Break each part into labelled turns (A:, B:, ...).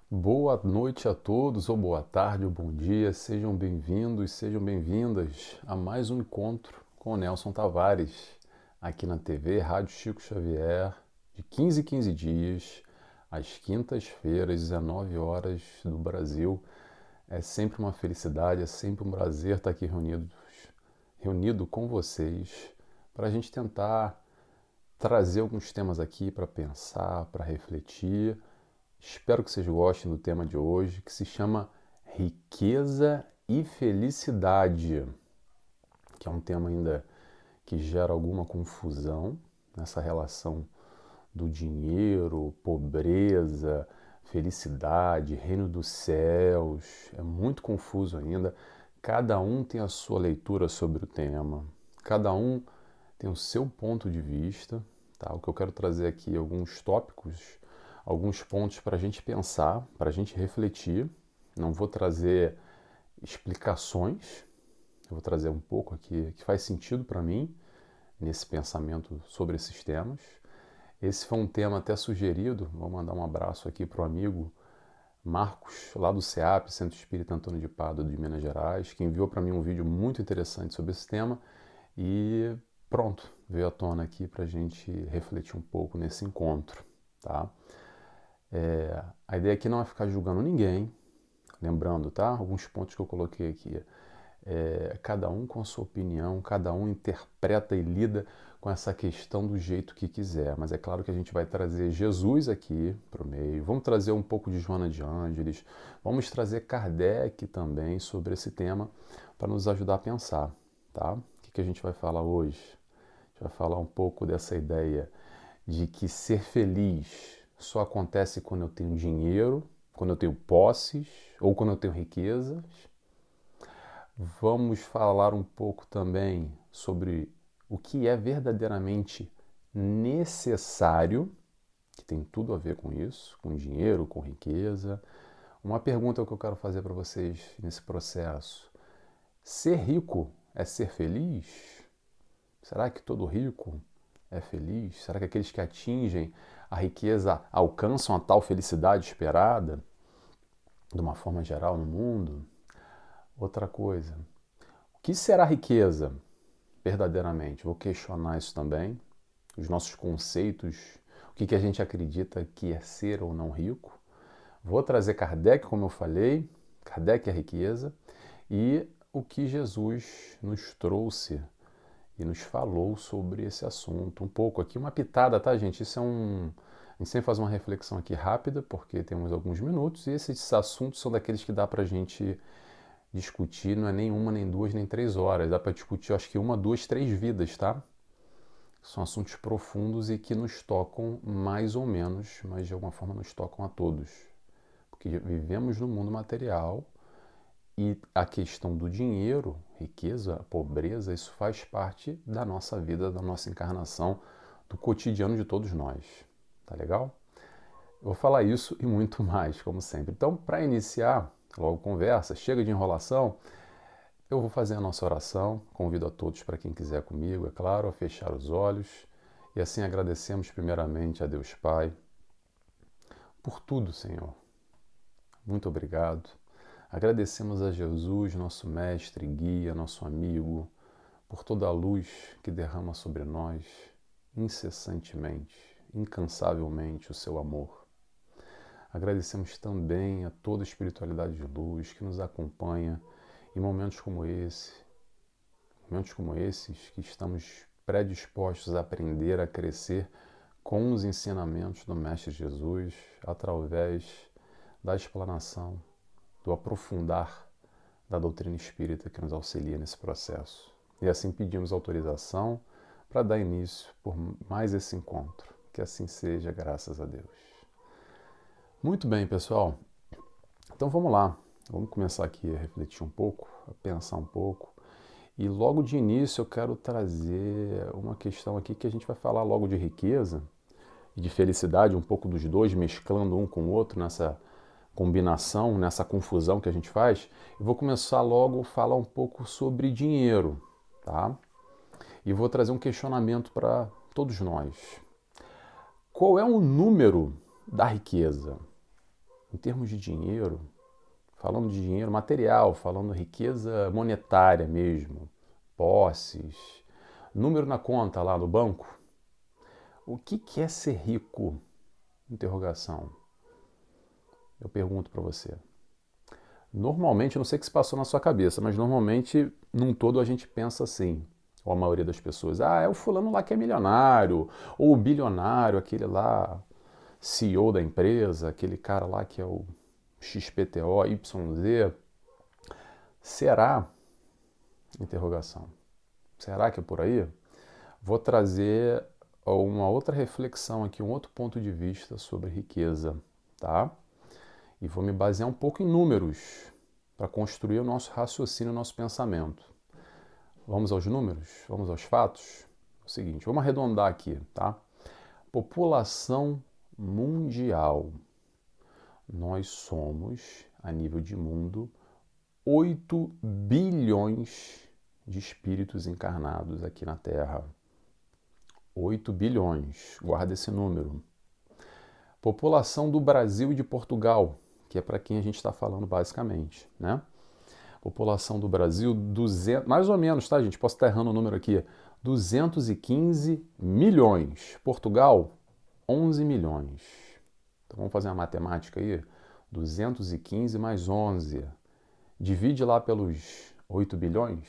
A: Boa noite a todos, ou boa tarde, ou bom dia, sejam bem-vindos, sejam bem-vindas a mais um encontro com o Nelson Tavares, aqui na TV Rádio Chico Xavier, de 15 em 15 dias, às quintas-feiras, 19 horas do Brasil. É sempre uma felicidade, é sempre um prazer estar aqui reunido com vocês, para a gente tentar trazer alguns temas aqui para pensar, para refletir. Espero que vocês gostem do tema de hoje, que se chama Riqueza e Felicidade, que é um tema ainda que gera alguma confusão nessa relação do dinheiro, pobreza, felicidade, reino dos céus. É muito confuso ainda. Cada um tem a sua leitura sobre o tema, cada um tem o seu ponto de vista. Tá? O que eu quero trazer aqui é alguns tópicos, alguns pontos para a gente pensar, para a gente refletir. Não vou trazer explicações, eu vou trazer um pouco aqui que faz sentido para mim nesse pensamento sobre esses temas. Esse foi um tema até sugerido, vou mandar um abraço aqui para o amigo Marcos, lá do CEAP, Centro Espírita Antônio de Pádua, de Minas Gerais, que enviou para mim um vídeo muito interessante sobre esse tema e pronto, veio à tona aqui para a gente refletir um pouco nesse encontro, tá? A ideia aqui não é ficar julgando ninguém, lembrando, tá? Alguns pontos que eu coloquei aqui. Cada um com a sua opinião, cada um interpreta e lida com essa questão do jeito que quiser. Mas é claro que a gente vai trazer Jesus aqui para o meio, vamos trazer um pouco de Joana de Ângeles, vamos trazer Kardec também sobre esse tema para nos ajudar a pensar, tá? O que a gente vai falar hoje? A gente vai falar um pouco dessa ideia de que ser feliz só acontece quando eu tenho dinheiro, quando eu tenho posses ou quando eu tenho riquezas. Vamos falar um pouco também sobre o que é verdadeiramente necessário, que tem tudo a ver com isso, com dinheiro, com riqueza. Uma pergunta que eu quero fazer para vocês nesse processo: ser rico é ser feliz? Será que todo rico é feliz? Será que aqueles que atingem a riqueza alcançam a tal felicidade esperada, de uma forma geral, no mundo? Outra coisa, o que será riqueza verdadeiramente? Vou questionar isso também, os nossos conceitos, o que a gente acredita que é ser ou não rico. Vou trazer Kardec, como eu falei, Kardec é riqueza, e o que Jesus nos trouxe e nos falou sobre esse assunto. Um pouco aqui, uma pitada, tá, gente? Isso é um. A gente sempre faz uma reflexão aqui rápida, porque temos alguns minutos, e esses assuntos são daqueles que dá pra gente discutir, não é nem uma, nem duas, nem 3 horas. Dá pra discutir, eu acho que uma, duas, 3 vidas, tá? São assuntos profundos e que nos tocam mais ou menos, mas de alguma forma nos tocam a todos. Porque vivemos no mundo material e a questão do dinheiro, riqueza, pobreza, isso faz parte da nossa vida, da nossa encarnação, do cotidiano de todos nós. Tá legal? Eu vou falar isso e muito mais, como sempre. Então, para iniciar logo conversa, chega de enrolação, eu vou fazer a nossa oração. Convido a todos, para quem quiser comigo, é claro, a fechar os olhos. E assim agradecemos primeiramente a Deus Pai por tudo, Senhor. Muito obrigado. Agradecemos a Jesus, nosso mestre, guia, nosso amigo, por toda a luz que derrama sobre nós incessantemente, incansavelmente o seu amor. Agradecemos também a toda a espiritualidade de luz que nos acompanha em momentos como esse, momentos como esses que estamos predispostos a aprender, a crescer com os ensinamentos do Mestre Jesus, através da explanação, do aprofundar da doutrina espírita que nos auxilia nesse processo. E assim pedimos autorização para dar início por mais esse encontro. Que assim seja, graças a Deus. Muito bem, pessoal. Então vamos lá. Vamos começar aqui a refletir um pouco, a pensar um pouco. E logo de início eu quero trazer uma questão aqui que a gente vai falar logo de riqueza e de felicidade, um pouco dos dois, mesclando um com o outro nessa combinação, nessa confusão que a gente faz. Eu vou começar logo a falar um pouco sobre dinheiro, tá? E vou trazer um questionamento para todos nós. Qual é o número da riqueza? em termos de dinheiro, falando de dinheiro material, falando riqueza monetária mesmo, posses, número na conta lá no banco, o que é ser rico? Interrogação. Eu pergunto para você. Normalmente, não sei o que se passou na sua cabeça, mas normalmente, num todo, a gente pensa assim, ou a maioria das pessoas, é o fulano lá que é milionário, ou o bilionário, aquele lá, CEO da empresa, aquele cara lá que é o XPTO, YZ. Será? Interrogação. Será que é por aí? Vou trazer uma outra reflexão aqui, um outro ponto de vista sobre riqueza, tá? E vou me basear um pouco em números para construir o nosso raciocínio, o nosso pensamento. Vamos aos números? Vamos aos fatos? É o seguinte, vamos arredondar aqui, tá? População mundial. Nós somos, a nível de mundo, 8 bilhões de espíritos encarnados aqui na Terra. 8 bilhões, guarda esse número. População do Brasil e de Portugal, que é para quem a gente está falando basicamente, né? População do Brasil, 200, mais ou menos, tá, gente? Posso estar errando o número aqui. 215 milhões. Portugal, 11 milhões. Então vamos fazer uma matemática aí. 215 mais 11. Divide lá pelos 8 bilhões.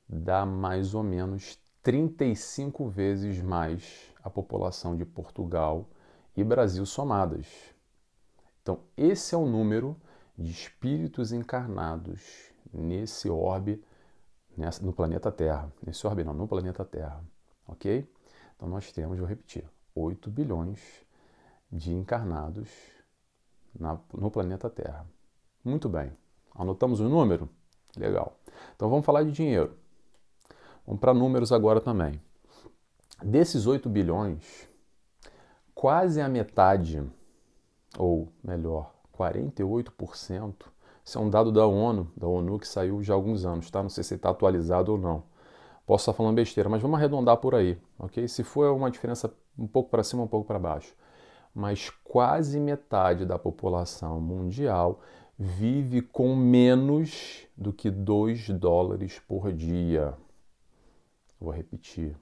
A: Dá mais ou menos 35 vezes mais a população de Portugal e Brasil somadas. Então, esse é o número de espíritos encarnados nesse orbe, no planeta Terra. Nesse orbe não, no planeta Terra. Ok? Então, nós temos, vou repetir, 8 bilhões de encarnados no planeta Terra. Muito bem. Anotamos o número? Legal. Então, vamos falar de dinheiro. Vamos para números agora também. Desses 8 bilhões, quase a metade, ou melhor, 48%, isso é um dado da ONU que saiu já há alguns anos, tá? Não sei se está atualizado ou não. Posso estar falando besteira, mas vamos arredondar por aí, ok? Se for uma diferença um pouco para cima, um pouco para baixo. Mas quase metade da população mundial vive com menos do que 2 dólares por dia. Vou repetir.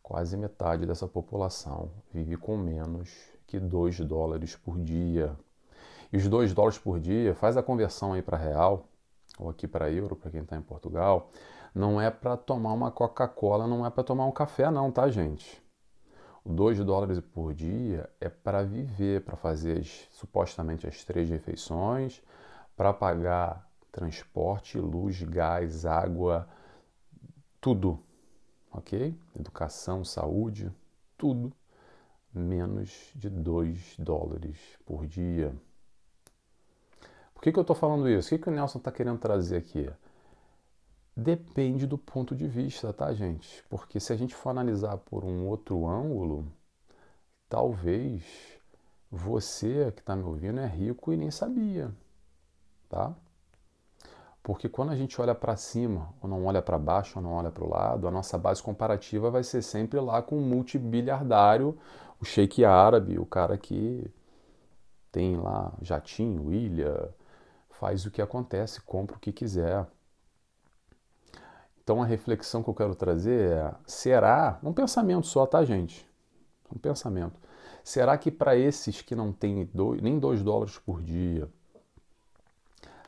A: Quase metade dessa população vive com menos que 2 dólares por dia. E os 2 dólares por dia, faz a conversão aí para real, ou aqui para euro, para quem está em Portugal, não é para tomar uma Coca-Cola, não é para tomar um café não, tá, gente? O 2 dólares por dia é para viver, para fazer supostamente as 3 refeições, para pagar transporte, luz, gás, água, tudo. Ok? Educação, saúde, tudo menos de 2 dólares por dia. Por que eu estou falando isso? O que o Nelson está querendo trazer aqui? Depende do ponto de vista, tá, gente? Porque se a gente for analisar por um outro ângulo, talvez você que está me ouvindo é rico e nem sabia, tá? Porque quando a gente olha para cima, ou não olha para baixo, ou não olha para o lado, a nossa base comparativa vai ser sempre lá com o multibiliardário, o sheik árabe, o cara que tem lá jatinho, ilha, faz o que acontece, compra o que quiser. Então a reflexão que eu quero trazer é, será, um pensamento só, tá, gente? Um pensamento. Será que para esses que não têm nem 2 dólares por dia,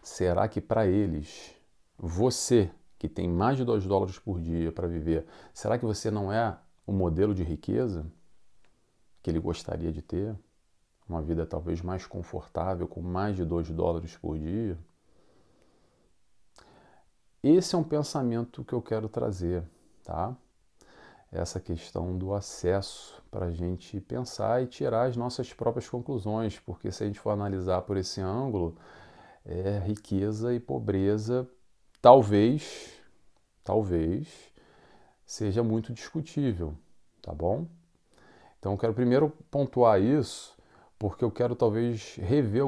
A: será que para eles, você que tem mais de 2 dólares por dia para viver, será que você não é o modelo de riqueza que ele gostaria de ter? Uma vida talvez mais confortável, com mais de 2 dólares por dia? Esse é um pensamento que eu quero trazer, tá? Essa questão do acesso para a gente pensar e tirar as nossas próprias conclusões, porque se a gente for analisar por esse ângulo, riqueza e pobreza talvez seja muito discutível, tá bom? Então eu quero primeiro pontuar isso, porque eu quero talvez rever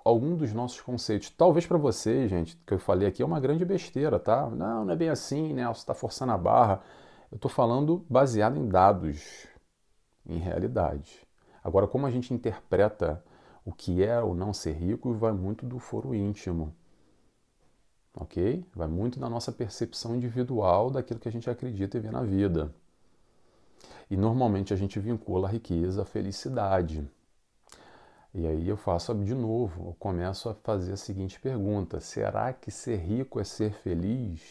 A: algum dos nossos conceitos. Talvez para vocês, gente, que eu falei aqui é uma grande besteira, tá? Não é bem assim, né? Você está forçando a barra. Eu estou falando baseado em dados, em realidade. Agora, como a gente interpreta O que é ou não ser rico vai muito do foro íntimo, ok? Vai muito da nossa percepção individual daquilo que a gente acredita e vê na vida. E normalmente a gente vincula a riqueza à felicidade. E aí eu faço de novo, eu começo a fazer a seguinte pergunta: será que ser rico é ser feliz?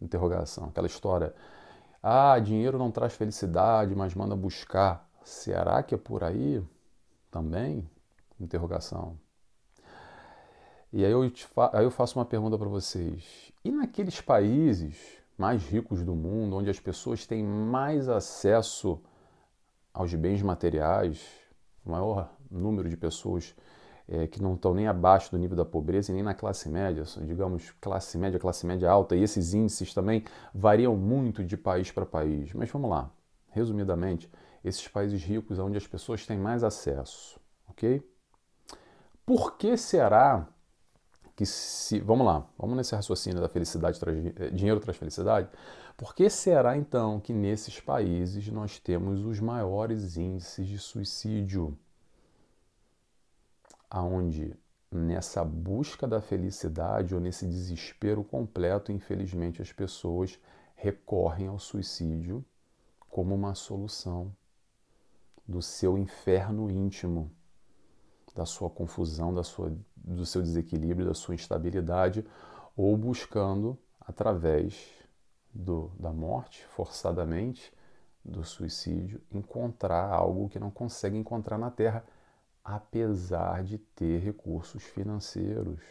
A: Interrogação. Aquela história, dinheiro não traz felicidade, mas manda buscar. Será que é por aí também? Interrogação. E aí eu faço uma pergunta para vocês. E naqueles países mais ricos do mundo, onde as pessoas têm mais acesso aos bens materiais, o maior número de pessoas que não estão nem abaixo do nível da pobreza e nem na classe média, digamos classe média alta, e esses índices também variam muito de país para país. Mas vamos lá, resumidamente, esses países ricos onde as pessoas têm mais acesso, ok? Por que será que se... Vamos lá, vamos nesse raciocínio da felicidade, dinheiro traz felicidade. Por que será então que nesses países nós temos os maiores índices de suicídio? Aonde nessa busca da felicidade ou nesse desespero completo, infelizmente as pessoas recorrem ao suicídio como uma solução do seu inferno íntimo, da sua confusão, do seu desequilíbrio, da sua instabilidade, ou buscando, através da morte, forçadamente, do suicídio, encontrar algo que não consegue encontrar na Terra, apesar de ter recursos financeiros.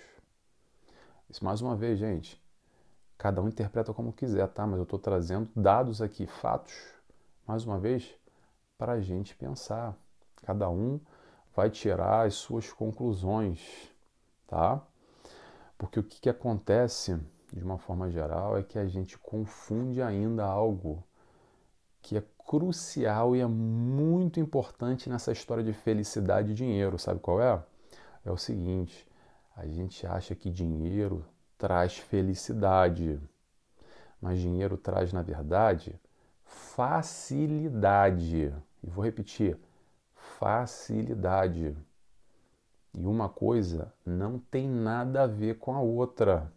A: Isso, mais uma vez, gente, cada um interpreta como quiser, tá? Mas eu estou trazendo dados aqui, fatos, mais uma vez, para a gente pensar. Cada um vai tirar as suas conclusões, tá? Porque o que acontece, de uma forma geral, é que a gente confunde ainda algo que é crucial e é muito importante nessa história de felicidade e dinheiro. Sabe qual é? É o seguinte, a gente acha que dinheiro traz felicidade, mas dinheiro traz, na verdade, facilidade. E vou repetir, facilidade. E uma coisa não tem nada a ver com a outra.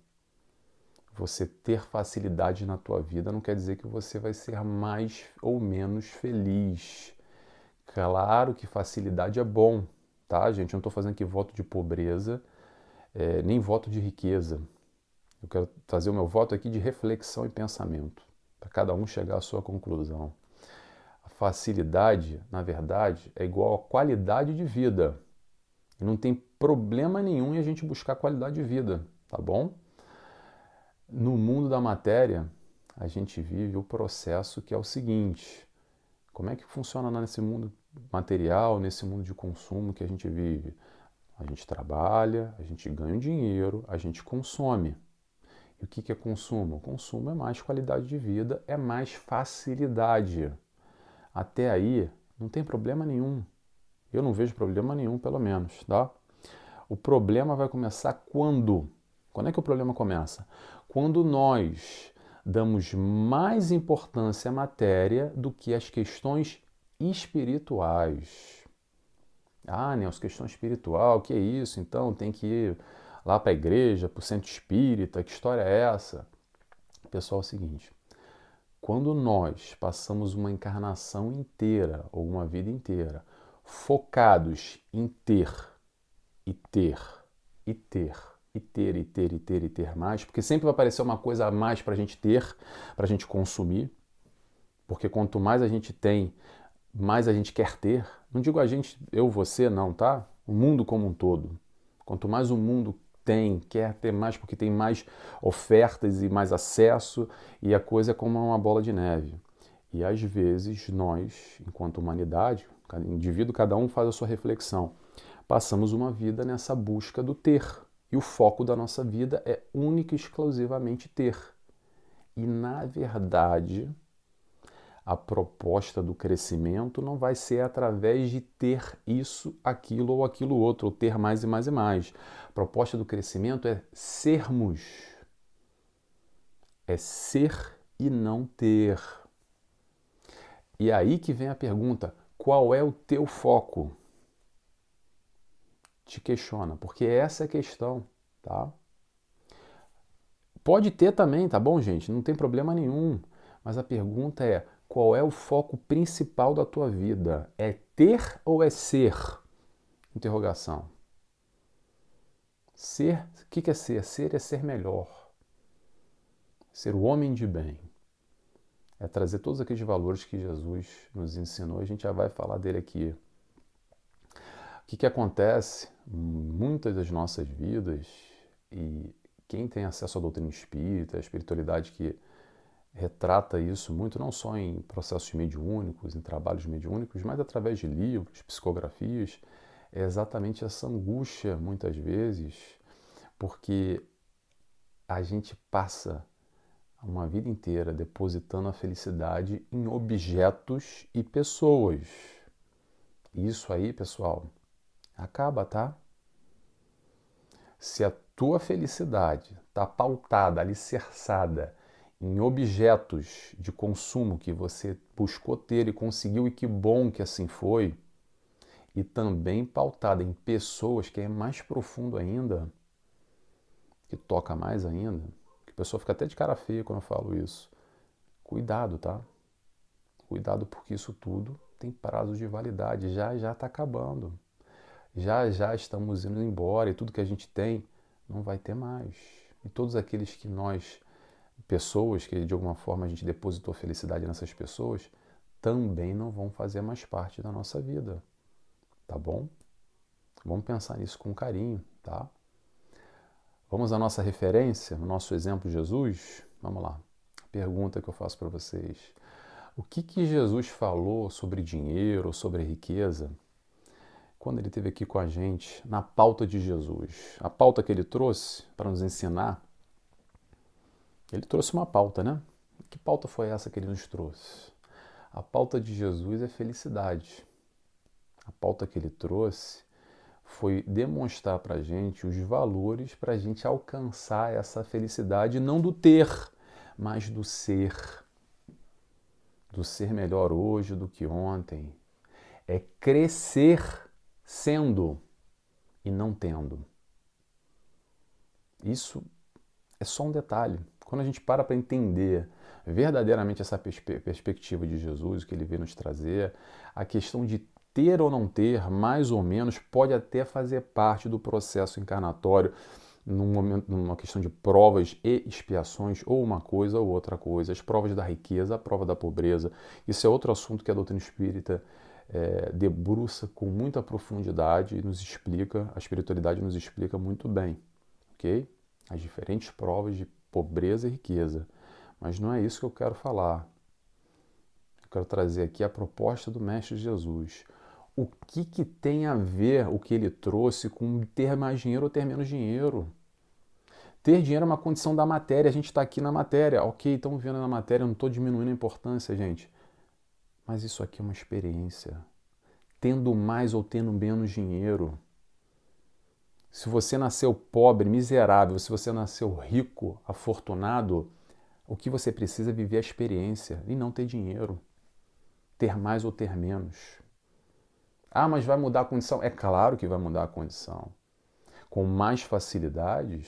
A: Você ter facilidade na tua vida não quer dizer que você vai ser mais ou menos feliz. Claro que facilidade é bom, tá, gente? Eu não estou fazendo aqui voto de pobreza, nem voto de riqueza. Eu quero trazer o meu voto aqui de reflexão e pensamento, para cada um chegar à sua conclusão. A facilidade, na verdade, é igual a qualidade de vida. E não tem problema nenhum em a gente buscar qualidade de vida, tá bom? No mundo da matéria, a gente vive o processo que é o seguinte: como é que funciona nesse mundo material, nesse mundo de consumo que a gente vive? A gente trabalha, a gente ganha dinheiro, a gente consome. E o que é consumo? Consumo é mais qualidade de vida, é mais facilidade. Até aí, não tem problema nenhum. Eu não vejo problema nenhum, pelo menos, tá? O problema vai começar quando? Quando é que o problema começa? Quando nós damos mais importância à matéria do que às questões espirituais. Nelson, questão espiritual, que é isso? Então tem que ir lá para a igreja, para o centro espírita, que história é essa? Pessoal, é o seguinte, quando nós passamos uma encarnação inteira ou uma vida inteira focados em ter e ter e ter e ter e ter e ter e ter mais, porque sempre vai aparecer uma coisa a mais para a gente ter, para a gente consumir, porque quanto mais a gente tem, mais a gente quer ter. Não digo a gente, eu, você, não, tá? O mundo como um todo. Quanto mais o mundo tem, quer ter mais, porque tem mais ofertas e mais acesso, e a coisa é como uma bola de neve. E às vezes nós, enquanto humanidade, cada indivíduo, cada um faz a sua reflexão, passamos uma vida nessa busca do ter. E o foco da nossa vida é única e exclusivamente ter. E na verdade, a proposta do crescimento não vai ser através de ter isso, aquilo ou aquilo outro, ou ter mais e mais e mais. A proposta do crescimento é sermos. É ser e não ter. E aí que vem a pergunta: qual é o teu foco? te questiona, porque essa é a questão, tá? Pode ter também, tá bom, gente? Não tem problema nenhum. Mas a pergunta é: qual é o foco principal da tua vida? É ter ou é ser? Interrogação. Ser, o que é ser? Ser é ser melhor. Ser o homem de bem. É trazer todos aqueles valores que Jesus nos ensinou. A gente já vai falar dele aqui. O que acontece em muitas das nossas vidas, e quem tem acesso à doutrina espírita, a espiritualidade que retrata isso muito, não só em processos mediúnicos, em trabalhos mediúnicos, mas através de livros, psicografias, é exatamente essa angústia, muitas vezes, porque a gente passa uma vida inteira depositando a felicidade em objetos e pessoas. Isso aí, pessoal, acaba, tá? Se a tua felicidade está pautada, alicerçada em objetos de consumo que você buscou ter e conseguiu, e que bom que assim foi, e também pautada em pessoas, que é mais profundo ainda, que toca mais ainda, que a pessoa fica até de cara feia quando eu falo isso. Cuidado, tá? Cuidado, porque isso tudo tem prazo de validade, já está acabando. Já estamos indo embora e tudo que a gente tem não vai ter mais. E todos aqueles que nós, pessoas que de alguma forma a gente depositou felicidade nessas pessoas, também não vão fazer mais parte da nossa vida. Tá bom? Vamos pensar nisso com carinho, tá? Vamos à nossa referência, o nosso exemplo Jesus? Vamos lá. Pergunta que eu faço para vocês. O que Jesus falou sobre dinheiro, sobre riqueza, quando ele esteve aqui com a gente, na pauta de Jesus? A pauta que ele trouxe para nos ensinar, ele trouxe uma pauta, né? Que pauta foi essa que ele nos trouxe? A pauta de Jesus é felicidade. A pauta que ele trouxe foi demonstrar para a gente os valores para a gente alcançar essa felicidade, não do ter, mas do ser. Do ser melhor hoje do que ontem. É crescer sendo e não tendo. Isso é só um detalhe. Quando a gente para entender verdadeiramente essa perspectiva de Jesus, o que ele veio nos trazer, a questão de ter ou não ter, mais ou menos, pode até fazer parte do processo encarnatório, numa questão de provas e expiações, ou uma coisa ou outra coisa. As provas da riqueza, a prova da pobreza. Isso é outro assunto que a doutrina espírita debruça com muita profundidade e nos explica, a espiritualidade nos explica muito bem, ok? As diferentes provas de pobreza e riqueza. Mas não é isso que eu quero falar. Eu quero trazer aqui a proposta do Mestre Jesus. O que tem a ver o que ele trouxe com ter mais dinheiro ou ter menos dinheiro? Ter dinheiro é uma condição da matéria, a gente está aqui na matéria. Ok, estamos vendo na matéria, não estou diminuindo a importância, gente. Mas isso aqui é uma experiência. Tendo mais ou tendo menos dinheiro. Se você nasceu pobre, miserável, se você nasceu rico, afortunado, o que você precisa é viver a experiência e não ter dinheiro. Ter mais ou ter menos. Ah, mas vai mudar a condição? É claro que vai mudar a condição. Com mais facilidades,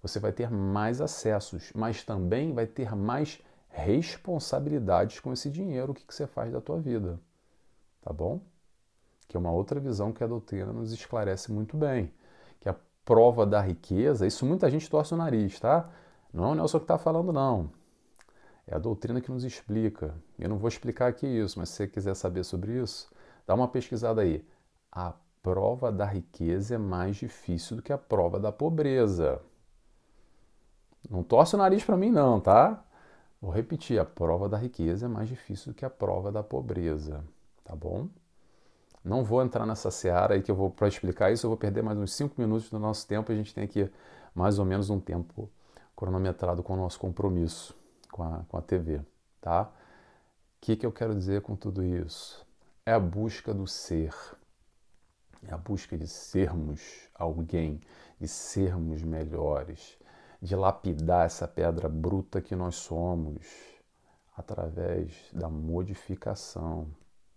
A: você vai ter mais acessos, mas também vai ter mais responsabilidades com esse dinheiro, o que você faz da tua vida. Tá bom? Que é uma outra visão que a doutrina nos esclarece muito bem. Que a prova da riqueza, isso muita gente torce o nariz, tá? Não é o Nelson que está falando, não. É a doutrina que nos explica. Eu não vou explicar aqui isso, mas se você quiser saber sobre isso, dá uma pesquisada aí. A prova da riqueza é mais difícil do que a prova da pobreza. Não torce o nariz para mim não, tá? Vou repetir, a prova da riqueza é mais difícil do que a prova da pobreza, tá bom? Não vou entrar nessa seara aí que eu vou para explicar isso, eu vou perder mais uns 5 minutos do nosso tempo, a gente tem aqui mais ou menos um tempo cronometrado com o nosso compromisso com a TV, tá? O que eu quero dizer com tudo isso? É a busca do ser. É a busca de sermos alguém, de sermos melhores, de lapidar essa pedra bruta que nós somos através da modificação.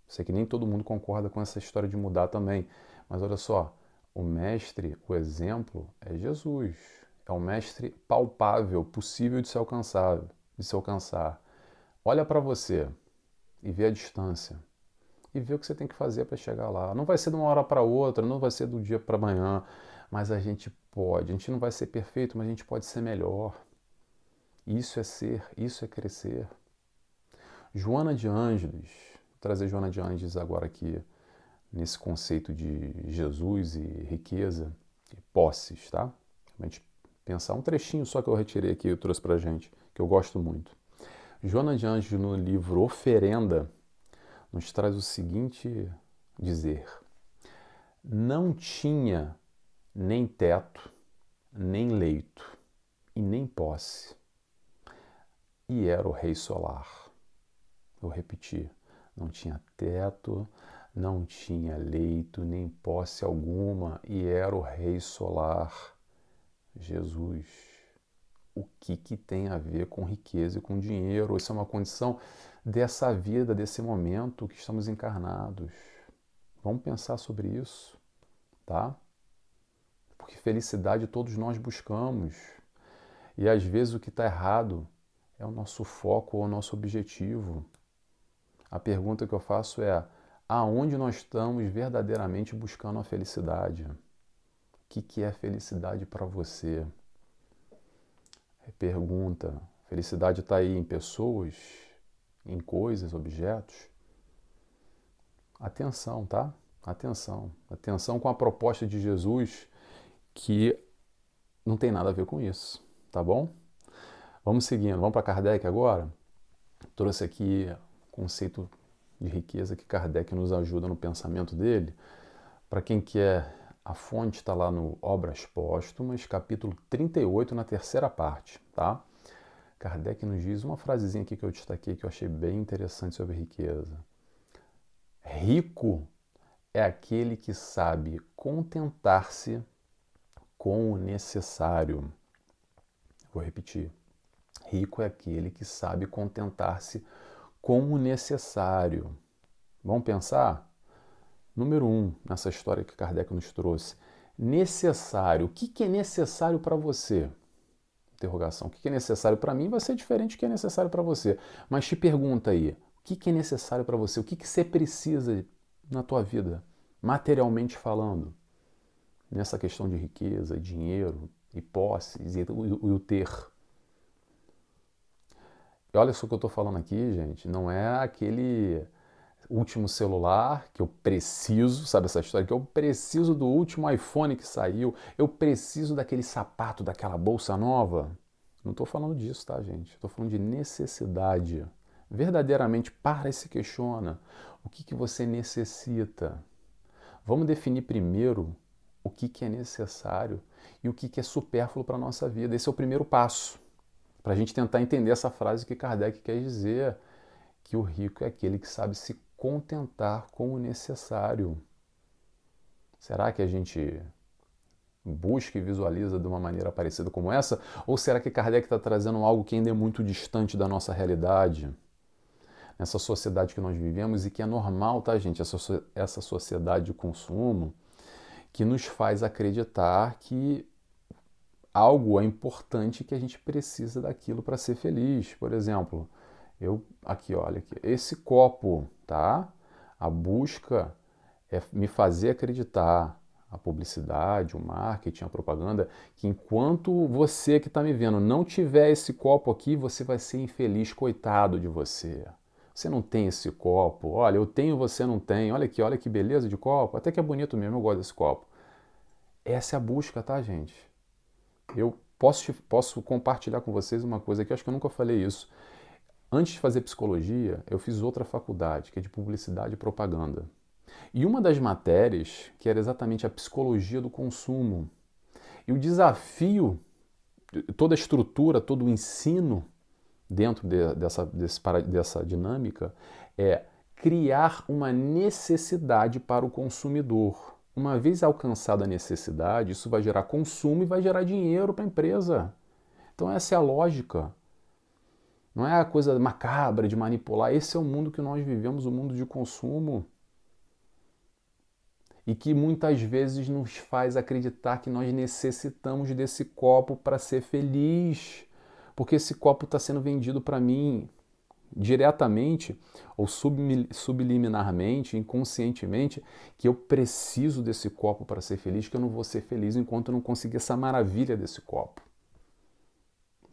A: Sei que nem todo mundo concorda com essa história de mudar também, mas olha só, O mestre, o exemplo, é Jesus. É o mestre palpável, possível de se alcançar, Olha para você e vê a distância. E vê o que você tem que fazer para chegar lá. Não vai ser de uma hora para outra, não vai ser do dia para amanhã, mas a gente pode. A gente não vai ser perfeito, mas a gente pode ser melhor. Isso é ser, isso é crescer. Joana de Ângeles, vou trazer Joana de Ângeles agora aqui, nesse conceito de Jesus e riqueza e posses, tá? A gente pensar um trechinho só que eu retirei aqui, eu trouxe pra gente, que eu gosto muito. Joana de Ângeles, no livro Oferenda, nos traz o seguinte dizer: não tinha nem teto, nem leito e nem posse, e era o Rei Solar. Vou repetir: não tinha teto, não tinha leito, nem posse alguma, e era o Rei Solar, Jesus. O que tem a ver com riqueza e com dinheiro? Isso é uma condição dessa vida, desse momento que estamos encarnados. Vamos pensar sobre isso, tá? Porque felicidade todos nós buscamos. E às vezes o que está errado é o nosso foco ou o nosso objetivo. A pergunta que eu faço é: aonde nós estamos verdadeiramente buscando a felicidade? O que é felicidade para você? Pergunta: felicidade está aí em pessoas, em coisas, objetos? Atenção, tá? Atenção. Atenção com a proposta de Jesus, que não tem nada a ver com isso, tá bom? Vamos seguindo, vamos para Kardec agora? Trouxe aqui o conceito de riqueza que Kardec nos ajuda no pensamento dele. Para quem quer, a fonte está lá no Obras Póstumas, capítulo 38, na terceira parte, tá? Kardec nos diz uma frasezinha aqui que eu destaquei, que eu achei bem interessante sobre riqueza. Rico é aquele que sabe contentar-se com o necessário. Vou repetir. Rico é aquele que sabe contentar-se com o necessário. Vamos pensar? Número 1, nessa história que Kardec nos trouxe. Necessário. O que é necessário para você? Interrogação. O que é necessário para mim vai ser diferente do que é necessário para você. Mas te pergunta aí, o que é necessário para você? O que você precisa na tua vida, materialmente falando? Nessa questão de riqueza, dinheiro e posses e o ter. E olha só o que eu estou falando aqui, gente. Não é aquele último celular que eu preciso, sabe essa história? Que eu preciso do último iPhone que saiu, eu preciso daquele sapato, daquela bolsa nova. Não estou falando disso, tá, gente? Estou falando de necessidade. Verdadeiramente, para e se questiona. O que você necessita? Vamos definir primeiro o que é necessário e o que é supérfluo para a nossa vida. Esse é o primeiro passo, para a gente tentar entender essa frase que Kardec quer dizer, que o rico é aquele que sabe se contentar com o necessário. Será que a gente busca e visualiza de uma maneira parecida como essa? Ou será que Kardec está trazendo algo que ainda é muito distante da nossa realidade? Nessa sociedade que nós vivemos e que é normal, tá, gente? Essa sociedade de consumo que nos faz acreditar que algo é importante, que a gente precisa daquilo para ser feliz. Por exemplo, aqui, olha aqui, esse copo, tá? A busca é me fazer acreditar, a publicidade, o marketing, a propaganda, que enquanto você que está me vendo não tiver esse copo aqui, você vai ser infeliz, coitado de você. Você não tem esse copo, olha, eu tenho, você não tem, olha aqui, olha que beleza de copo, até que é bonito mesmo, eu gosto desse copo. Essa é a busca, tá, gente? Eu posso compartilhar com vocês uma coisa que eu acho que eu nunca falei isso. Antes de fazer psicologia, eu fiz outra faculdade, que é de publicidade e propaganda. E uma das matérias, que era exatamente a psicologia do consumo. E o desafio, toda a estrutura, todo o ensino dentro dessa dinâmica é criar uma necessidade para o consumidor. Uma vez alcançada a necessidade, isso vai gerar consumo e vai gerar dinheiro para a empresa. Então essa é a lógica. Não é a coisa macabra de manipular. Esse é o mundo que nós vivemos, o mundo de consumo. e que muitas vezes nos faz acreditar que nós necessitamos desse copo para ser feliz, porque esse copo está sendo vendido para mim diretamente ou subliminarmente, inconscientemente, que eu preciso desse copo para ser feliz, que eu não vou ser feliz enquanto eu não conseguir essa maravilha desse copo.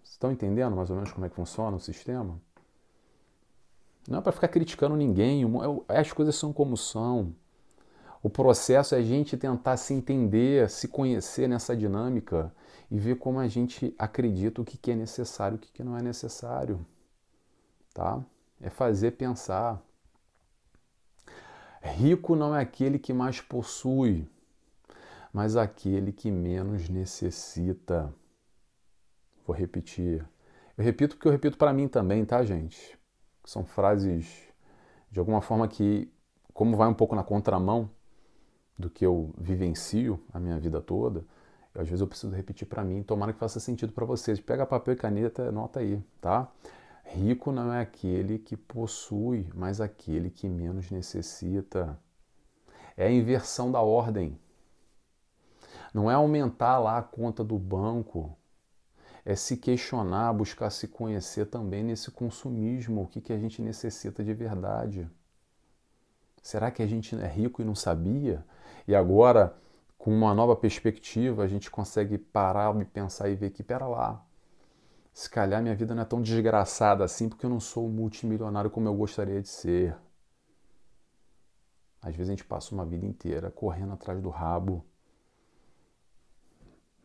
A: Vocês estão entendendo mais ou menos como é que funciona o sistema? Não é para ficar criticando ninguém, as coisas são como são. O processo é a gente tentar se entender, se conhecer nessa dinâmica e ver como a gente acredita o que é necessário e o que não é necessário. Tá? É fazer pensar. Rico não é aquele que mais possui, mas aquele que menos necessita. Vou repetir. Eu repito porque eu repito para mim também, tá, gente? São frases de alguma forma que, como vai um pouco na contramão do que eu vivencio a minha vida toda, às vezes eu preciso repetir para mim, tomara que faça sentido para vocês. Pega papel e caneta, anota aí, tá? Rico não é aquele que possui, mas aquele que menos necessita. É a inversão da ordem. Não é aumentar lá a conta do banco, é se questionar, buscar se conhecer também nesse consumismo, o que a gente necessita de verdade. Será que a gente é rico e não sabia? E agora, com uma nova perspectiva, a gente consegue parar e pensar e ver que, pera lá, se calhar minha vida não é tão desgraçada assim porque eu não sou multimilionário como eu gostaria de ser. Às vezes a gente passa uma vida inteira correndo atrás do rabo,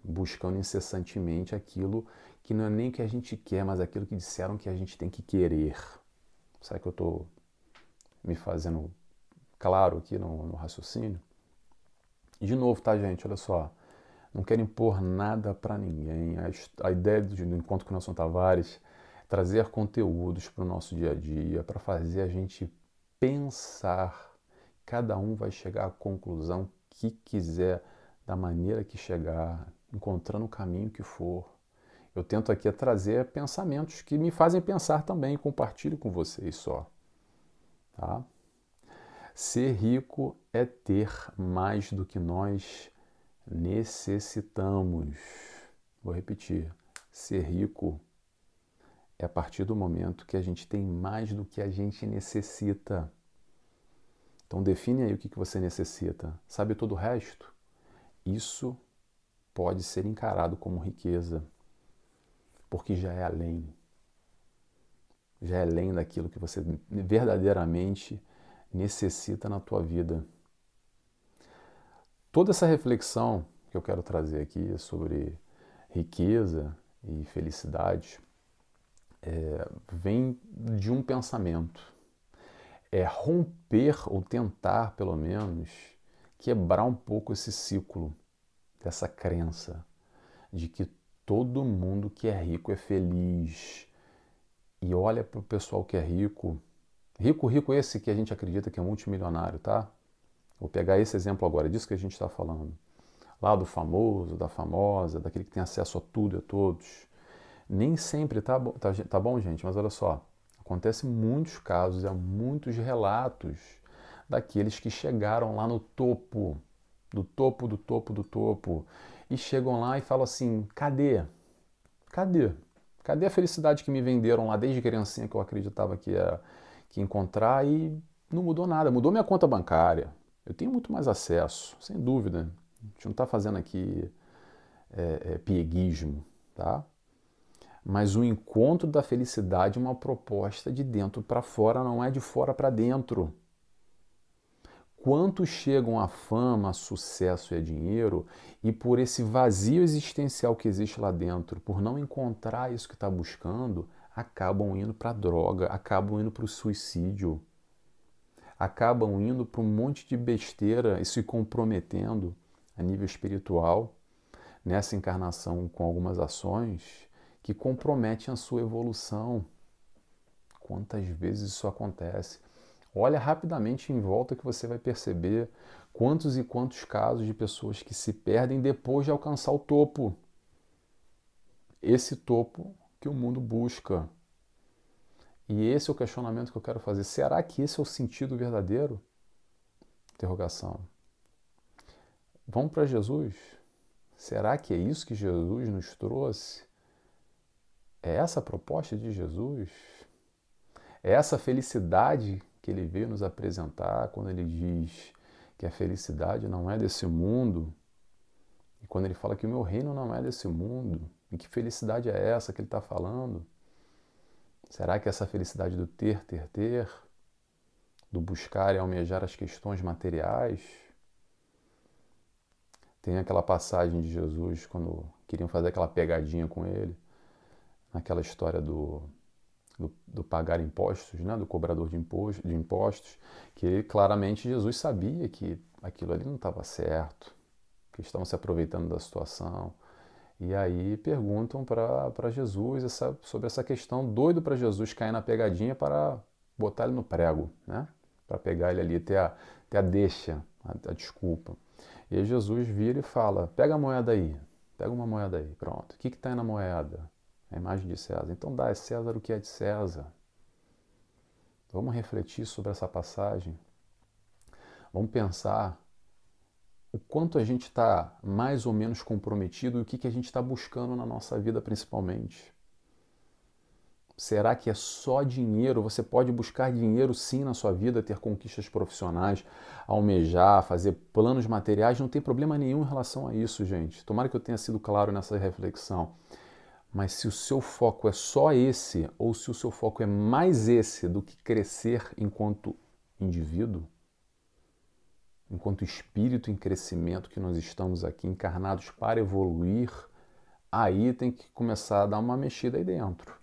A: buscando incessantemente aquilo que não é nem o que a gente quer, mas aquilo que disseram que a gente tem que querer. Será que eu estou me fazendo claro aqui no raciocínio? E de novo, tá, gente? Olha só. Não quero impor nada para ninguém. A ideia do Encontro com o Nelson Tavares é trazer conteúdos para o nosso dia a dia, para fazer a gente pensar. Cada um vai chegar à conclusão que quiser, da maneira que chegar, encontrando o caminho que for. Eu tento aqui trazer pensamentos que me fazem pensar também e compartilho com vocês só. Tá? Ser rico é ter mais do que nós necessitamos. Vou repetir. Ser rico é a partir do momento que a gente tem mais do que a gente necessita. Então define aí o que você necessita. Sabe todo o resto? Isso pode ser encarado como riqueza, porque já é além. Já é além daquilo que você verdadeiramente necessita na tua vida. Toda essa reflexão que eu quero trazer aqui sobre riqueza e felicidade vem de um pensamento. É romper ou tentar, pelo menos, quebrar um pouco esse ciclo dessa crença de que todo mundo que é rico é feliz. E olha para o pessoal que é rico. Rico esse que a gente acredita que é multimilionário, tá? Vou pegar esse exemplo agora, disso que a gente está falando. Lá do famoso, da famosa, daquele que tem acesso a tudo e a todos. Nem sempre tá bom, gente, mas olha só. Acontece muitos casos, há muitos relatos daqueles que chegaram lá no topo, do topo, do topo, do topo, e chegam lá e falam assim: cadê? Cadê? Cadê a felicidade que me venderam lá desde criancinha que eu acreditava que ia encontrar e não mudou nada, mudou minha conta bancária. Eu tenho muito mais acesso, sem dúvida. A gente não está fazendo aqui pieguismo, tá? Mas o encontro da felicidade é uma proposta de dentro para fora, não é de fora para dentro. Quantos chegam à fama, a sucesso e a dinheiro e por esse vazio existencial que existe lá dentro, por não encontrar isso que está buscando, acabam indo para a droga, acabam indo para o suicídio, acabam indo para um monte de besteira e se comprometendo a nível espiritual nessa encarnação com algumas ações que comprometem a sua evolução. Quantas vezes isso acontece? Olha rapidamente em volta que você vai perceber quantos e quantos casos de pessoas que se perdem depois de alcançar o topo. Esse topo que o mundo busca. E esse é o questionamento que eu quero fazer. Será que esse é o sentido verdadeiro? Interrogação. Vamos para Jesus? Será que é isso que Jesus nos trouxe? É essa a proposta de Jesus? É essa felicidade que ele veio nos apresentar quando ele diz que a felicidade não é desse mundo? E quando ele fala que o meu reino não é desse mundo? E que felicidade é essa que ele está falando? Será que essa felicidade do ter, do buscar e almejar as questões materiais? Tem aquela passagem de Jesus quando queriam fazer aquela pegadinha com ele, naquela história do pagar impostos, né? Do cobrador de impostos, que claramente Jesus sabia que aquilo ali não estava certo, que estavam se aproveitando da situação. E aí perguntam para Jesus sobre essa questão, doido para Jesus cair na pegadinha para botar ele no prego, né? Para pegar ele ali, ter a deixa, a desculpa. E aí Jesus vira e fala, pega a moeda aí, pega uma moeda aí, pronto. O que está aí na moeda? A imagem de César. Então dá a César o que é de César. Vamos refletir sobre essa passagem. Vamos pensar o quanto a gente está mais ou menos comprometido e o que a gente está buscando na nossa vida principalmente. Será que é só dinheiro? Você pode buscar dinheiro sim na sua vida, ter conquistas profissionais, almejar, fazer planos materiais, não tem problema nenhum em relação a isso, gente. Tomara que eu tenha sido claro nessa reflexão. Mas se o seu foco é só esse, ou se o seu foco é mais esse do que crescer enquanto indivíduo, enquanto espírito em crescimento que nós estamos aqui encarnados para evoluir, aí tem que começar a dar uma mexida aí dentro.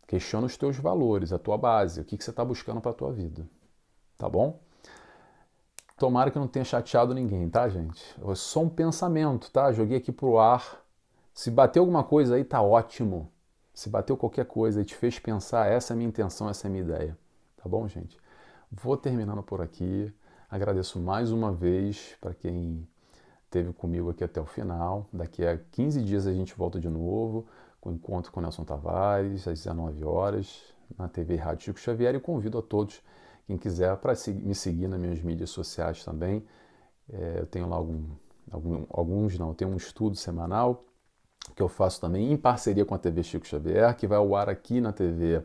A: Questiona os teus valores, a tua base, o que você está buscando para a tua vida. Tá bom? Tomara que não tenha chateado ninguém, tá, gente? É só um pensamento, tá? Joguei aqui pro ar. Se bateu alguma coisa aí, tá ótimo. Se bateu qualquer coisa e te fez pensar, essa é a minha intenção, essa é a minha ideia. Tá bom, gente? Vou terminando por aqui. Agradeço mais uma vez para quem esteve comigo aqui até o final. Daqui a 15 dias a gente volta de novo com o encontro com o Nelson Tavares, às 19 horas, na TV Rádio Chico Xavier. E convido a todos, quem quiser, para me seguir nas minhas mídias sociais também. Eu tenho lá eu tenho um estudo semanal que eu faço também em parceria com a TV Chico Xavier, que vai ao ar aqui na TV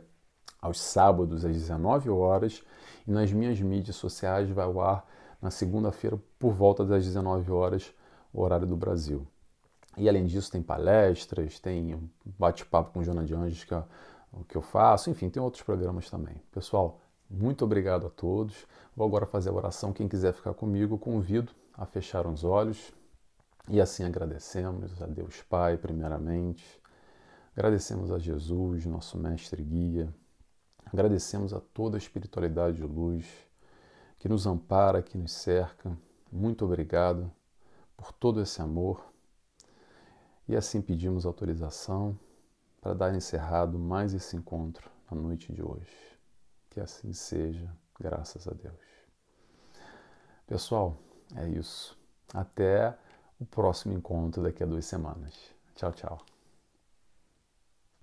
A: aos sábados às 19 horas e nas minhas mídias sociais vai ao ar na segunda-feira por volta das 19 horas, o horário do Brasil. E além disso tem palestras, tem um bate-papo com Joana de Anjos, que é o que eu faço, enfim, tem outros programas também. Pessoal, muito obrigado a todos. Vou agora fazer a oração. Quem quiser ficar comigo, convido a fechar os olhos. E assim agradecemos a Deus Pai, primeiramente. Agradecemos a Jesus, nosso mestre e guia. Agradecemos a toda a espiritualidade de luz que nos ampara, que nos cerca. Muito obrigado por todo esse amor. E assim pedimos autorização para dar encerrado mais esse encontro na noite de hoje. Que assim seja, graças a Deus. Pessoal, é isso. Até o próximo encontro daqui a 2 semanas. Tchau, tchau.